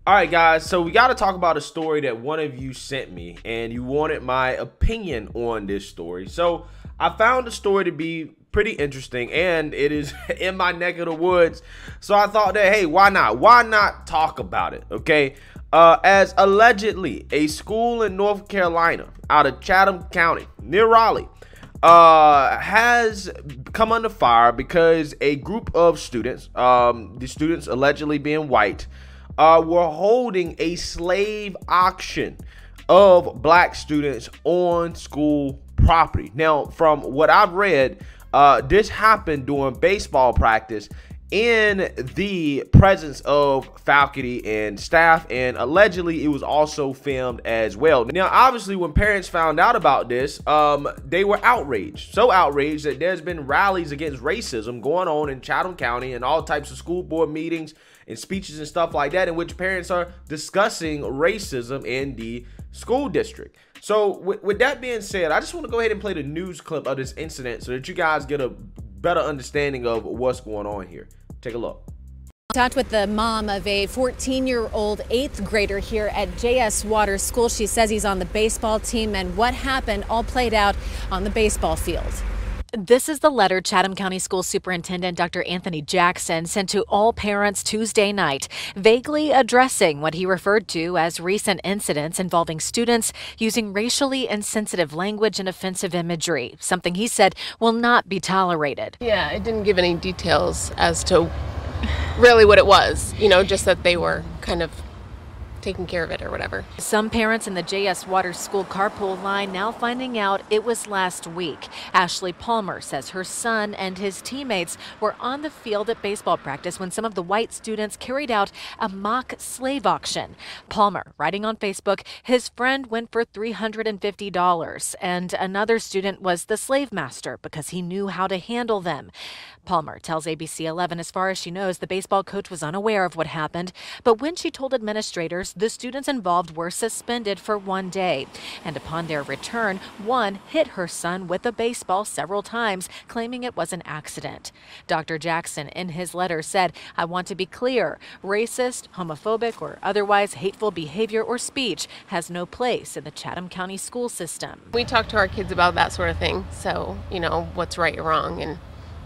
All right, guys, so we got to talk about a story that one of you sent me, and you wanted my opinion on this story. So I found the story to be pretty interesting, and it is in my neck of the woods. So I thought that, hey, why not? Why not talk about it, okay? As allegedly a school in North Carolina out of Chatham County near Raleigh has come under fire because a group of students, the students allegedly being white, were holding a slave auction of black students on school property. Now, from what I've read, this happened during baseball practice in the presence of faculty and staff, and allegedly it was also filmed as well. Now, obviously, when parents found out about this, they were outraged. So outraged that there's been rallies against racism going on in Chatham County and all types of school board meetings and speeches and stuff like that, in which parents are discussing racism in the school district. So with that being said, I just want to go ahead and play the news clip of this incident so that you guys get a better understanding of what's going on here. Take a look. Talked with the mom of a 14-year-old 8th grader here at JS Waters School. She says he's on the baseball team, and what happened all played out on the baseball field. This is the letter Chatham County School Superintendent Dr. Anthony Jackson sent to all parents Tuesday night, vaguely addressing what he referred to as recent incidents involving students using racially insensitive language and offensive imagery, something he said will not be tolerated. Yeah, it didn't give any details as to really what it was, just that they were kind of taking care of it or whatever. Some parents in the JS Waters School carpool line now finding out it was last week. Ashley Palmer says her son and his teammates were on the field at baseball practice when some of the white students carried out a mock slave auction. Palmer writing on Facebook, his friend went for $350 and another student was the slave master because he knew how to handle them. Palmer tells ABC 11 as far as she knows, the baseball coach was unaware of what happened, but when she told administrators, the students involved were suspended for 1 day. And upon their return, one hit her son with a baseball several times, claiming it was an accident. Dr. Jackson, in his letter, said, "I want to be clear. Racist, homophobic, or otherwise hateful behavior or speech has no place in the Chatham County school system." We talk to our kids about that sort of thing, so, what's right or wrong and,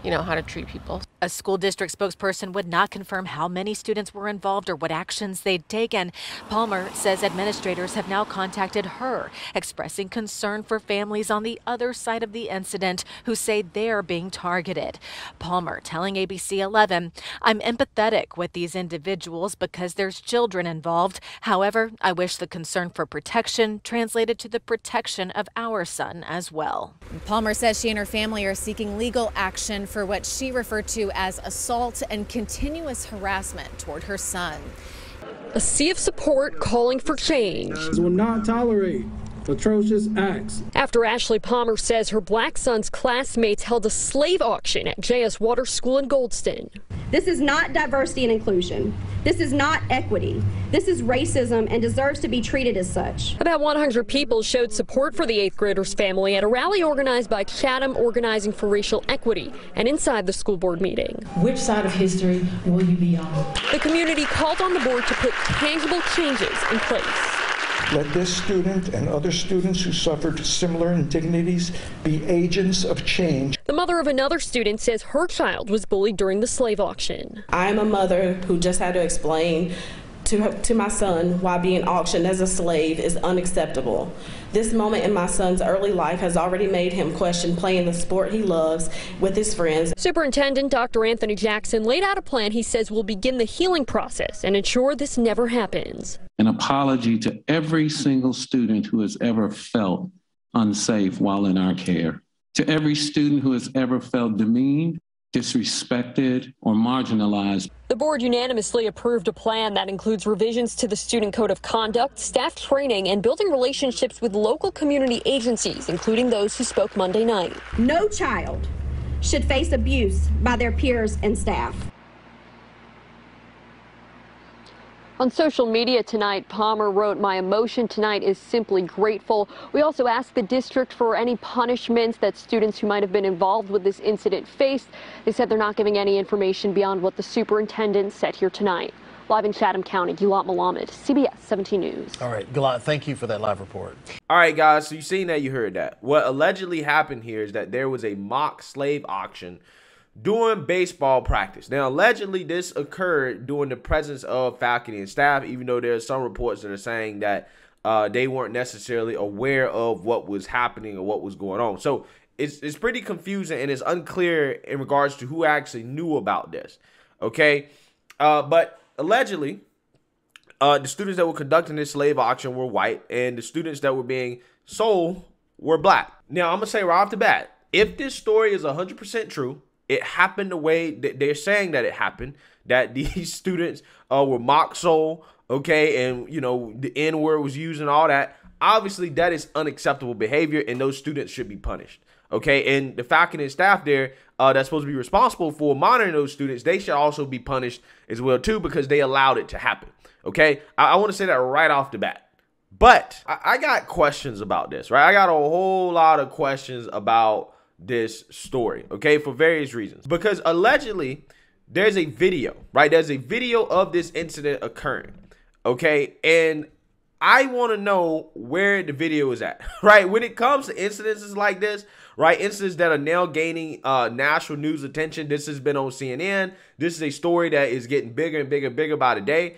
how to treat people. A school district spokesperson would not confirm how many students were involved or what actions they'd taken. Palmer says administrators have now contacted her, expressing concern for families on the other side of the incident who say they're being targeted. Palmer telling ABC 11, "I'm empathetic with these individuals because there's children involved. However, I wish the concern for protection translated to the protection of our son as well." Palmer says she and her family are seeking legal action for what she referred to as assault and continuous harassment toward her son. A sea of support calling for change. Will not tolerate atrocious acts. After Ashley Palmer says her black son's classmates held a slave auction at JS Waters School in Goldston. This is not diversity and inclusion. This is not equity. This is racism and deserves to be treated as such. About 100 people showed support for the 8th grader's family at a rally organized by Chatham Organizing for Racial Equity and inside the school board meeting. Which side of history will you be on? The community called on the board to put tangible changes in place. Let this student and other students who suffered similar indignities be agents of change. The mother of another student says her child was bullied during the slave auction. I am a mother who just had to explain to my son why being auctioned as a slave is unacceptable. This moment in my son's early life has already made him question playing the sport he loves with his friends. Superintendent Dr. Anthony Jackson laid out a plan he says will begin the healing process and ensure this never happens. An apology to every single student who has ever felt unsafe while in our care, to every student who has ever felt demeaned, disrespected, or marginalized. The board unanimously approved a plan that includes revisions to the Student Code of Conduct, staff training, and building relationships with local community agencies, including those who spoke Monday night. No child should face abuse by their peers and staff. On social media tonight, Palmer wrote, "My emotion tonight is simply grateful." We also asked the district for any punishments that students who might have been involved with this incident faced. They said they're not giving any information beyond what the superintendent said here tonight. Live in Chatham County, Gilad Malamed, CBS 17 News. All right, Gilad, thank you for that live report. All right, guys, so you seen that, you heard that. What allegedly happened here is that there was a mock slave auction during baseball practice. Now, allegedly, this occurred during the presence of faculty and staff, even though there are some reports that are saying that they weren't necessarily aware of what was happening or what was going on. So it's pretty confusing, and it's unclear in regards to who actually knew about this, okay? But allegedly, the students that were conducting this slave auction were white, and the students that were being sold were black. Now, I'm going to say right off the bat, if this story is 100% true, it happened the way that they're saying that it happened, that these students were mock sold, okay, and, you know, the N-word was used and all that. Obviously, that is unacceptable behavior, and those students should be punished, okay? And the faculty and staff there that's supposed to be responsible for monitoring those students, they should also be punished as well, too, because they allowed it to happen, okay? I want to say that right off the bat. But I got questions about this, right? I got a whole lot of questions about this story, okay, for various reasons. Because allegedly, there's a video, right? There's a video of this incident occurring, okay? And I want to know where the video is at, right? When it comes to incidences like this, right? Incidents that are now gaining national news attention. This has been on CNN. This is a story that is getting bigger and bigger and bigger by the day.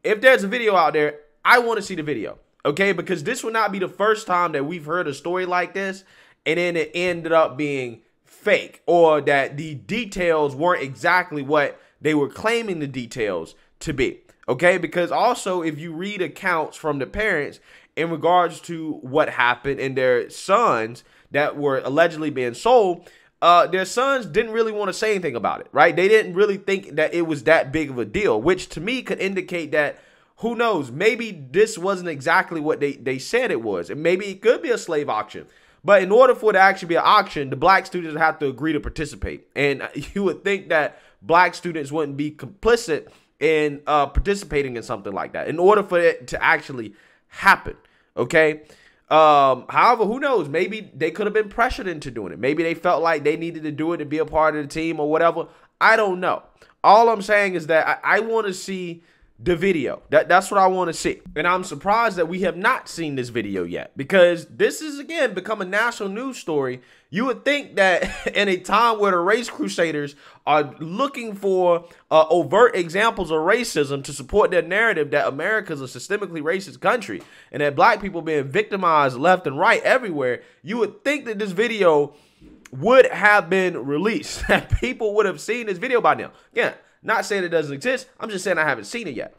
If there's a video out there, I want to see the video, okay? Because this will not be the first time that we've heard a story like this, and then it ended up being fake, or that the details weren't exactly what they were claiming the details to be, okay? Because also, if you read accounts from the parents in regards to what happened and their sons that were allegedly being sold, their sons didn't really want to say anything about it, right? They didn't really think that it was that big of a deal, which to me could indicate that, who knows, maybe this wasn't exactly what they said it was, and maybe it could be a slave auction. But in order for it to actually be an auction, the black students have to agree to participate. And you would think that black students wouldn't be complicit in participating in something like that in order for it to actually happen, okay? However, who knows? Maybe they could have been pressured into doing it. Maybe they felt like they needed to do it to be a part of the team or whatever. I don't know. All I'm saying is that I want to see the video. That's what I want to see. And I'm surprised that we have not seen this video yet, because this is, again, become a national news story. You would think that in a time where the race crusaders are looking for overt examples of racism to support their narrative that America is a systemically racist country and that black people being victimized left and right everywhere, you would think that this video would have been released, that people would have seen this video by now. Again, not saying it doesn't exist. I'm just saying I haven't seen it yet.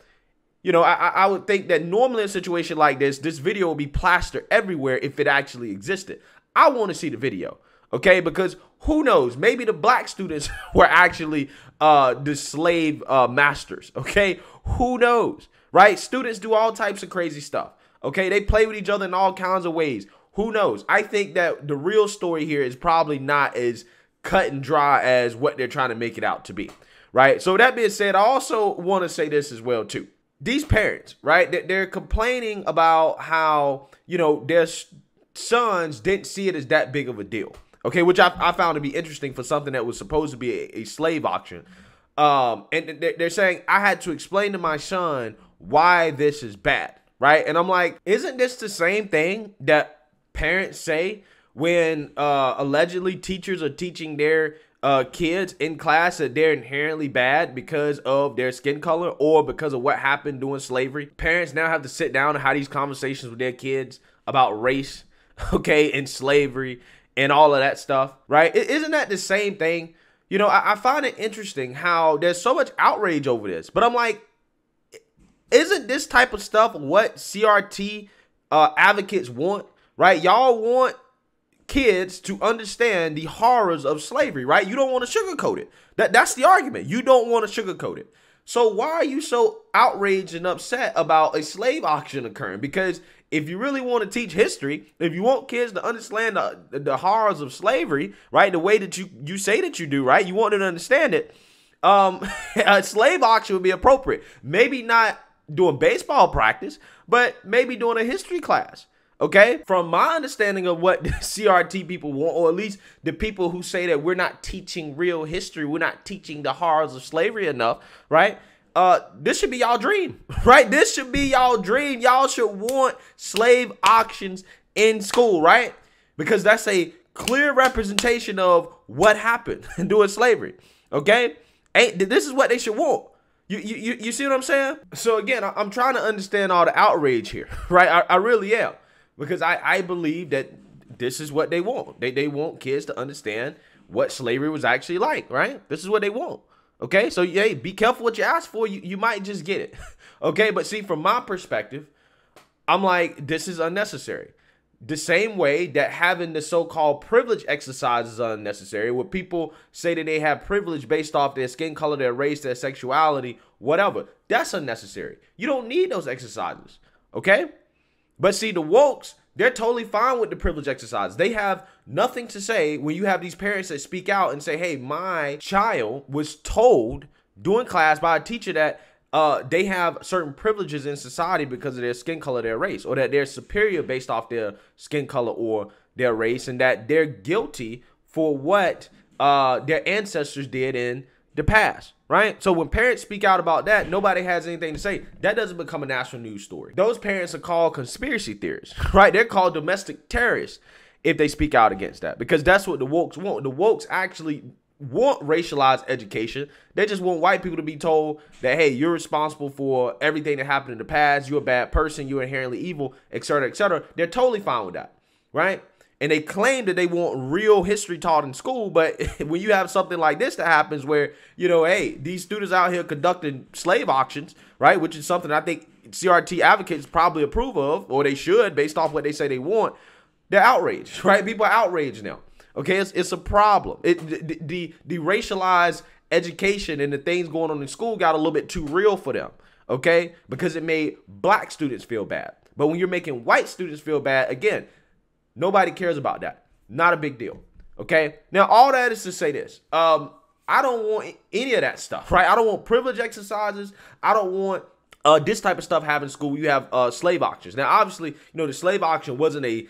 You know, I would think that normally in a situation like this video would be plastered everywhere if it actually existed. I want to see the video, okay? Because who knows? Maybe the black students were actually the slave masters, okay? Who knows, right? Students do all types of crazy stuff, okay? They play with each other in all kinds of ways. Who knows? I think that the real story here is probably not as cut and dry as what they're trying to make it out to be. Right. So that being said, I also want to say this as well, too. These parents, right, they're complaining about how, you know, their sons didn't see it as that big of a deal. OK, which I found to be interesting for something that was supposed to be a slave auction. And they're saying I had to explain to my son why this is bad. Right. And I'm like, isn't this the same thing that parents say when allegedly teachers are teaching their kids in class that they're inherently bad because of their skin color or because of what happened during slavery? Parents now have to sit down and have these conversations with their kids about race, okay, and slavery and all of that stuff, right? Isn't that the same thing? You know, I find it interesting how there's so much outrage over this, but I'm like, isn't this type of stuff what CRT advocates want, right? Y'all want kids to understand the horrors of slavery, right? You don't want to sugarcoat it. That's the argument. You don't want to sugarcoat it. So why are you so outraged and upset about a slave auction occurring? Because if you really want to teach history, if you want kids to understand the horrors of slavery, right, the way that you say that you do, right, you want them to understand it, a slave auction would be appropriate. Maybe not doing baseball practice, but maybe doing a history class. Okay, from my understanding of what the CRT people want, or at least the people who say that we're not teaching real history, we're not teaching the horrors of slavery enough, right? this should be y'all dream, right? This should be y'all dream. Y'all should want slave auctions in school, right? Because that's a clear representation of what happened during slavery, okay? This is what they should want. You see what I'm saying? So again, I'm trying to understand all the outrage here, right? I really am, because I believe that this is what they want. They want kids to understand what slavery was actually like, right? This is what they want. Okay, so hey, be careful what you ask for. You might just get it. Okay, but see, from my perspective, I'm like, this is unnecessary. The same way that having the so-called privilege exercise is unnecessary, where people say that they have privilege based off their skin color, their race, their sexuality, whatever. That's unnecessary. You don't need those exercises. Okay, but see, the wokes, they're totally fine with the privilege exercise. They have nothing to say when you have these parents that speak out and say, hey, my child was told during class by a teacher that they have certain privileges in society because of their skin color, their race, or that they're superior based off their skin color or their race, and that they're guilty for what their ancestors did in the past, right? So when parents speak out about that, nobody has anything to say. That doesn't become a national news story. Those parents are called conspiracy theorists, right? They're called domestic terrorists if they speak out against that, because that's what the wokes want. The wokes actually want racialized education. They just want white people to be told that, hey, you're responsible for everything that happened in the past. You're a bad person. You're inherently evil, etc., etc. They're totally fine with that, right? And they claim that they want real history taught in school, but when you have something like this that happens where, you know, hey, these students out here conducting slave auctions, right, which is something I think CRT advocates probably approve of, or they should based off what they say they want, they're outraged, right? People are outraged now. Okay, it's a problem. The racialized education and the things going on in school got a little bit too real for them, okay, because it made black students feel bad. But when you're making white students feel bad, again, nobody cares about that. Not a big deal. Okay. Now, all that is to say this. I don't want any of that stuff, right? I don't want privilege exercises. I don't want this type of stuff happening in school. You have slave auctions. Now, obviously, you know, the slave auction wasn't a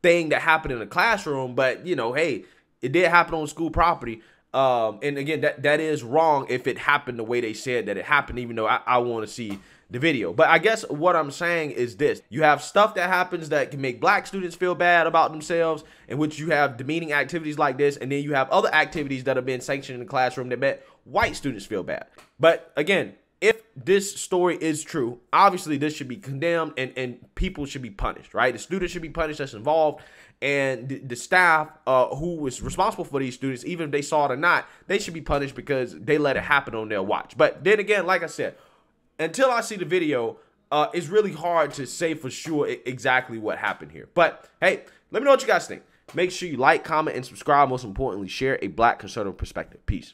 thing that happened in a classroom, but, you know, hey, it did happen on school property. And again, that is wrong if it happened the way they said that it happened, even though I want to see the video. But I guess what I'm saying is this: you have stuff that happens that can make black students feel bad about themselves, in which you have demeaning activities like this, and then you have other activities that are being sanctioned in the classroom that make white students feel bad. But again, if this story is true, obviously this should be condemned, and people should be punished, right? The students should be punished that's involved, and the staff who was responsible for these students, even if they saw it or not, they should be punished because they let it happen on their watch. But then again, like I said, until I see the video, it's really hard to say for sure exactly what happened here. But hey, let me know what you guys think. Make sure you like, comment, and subscribe. Most importantly, share a black conservative perspective. Peace.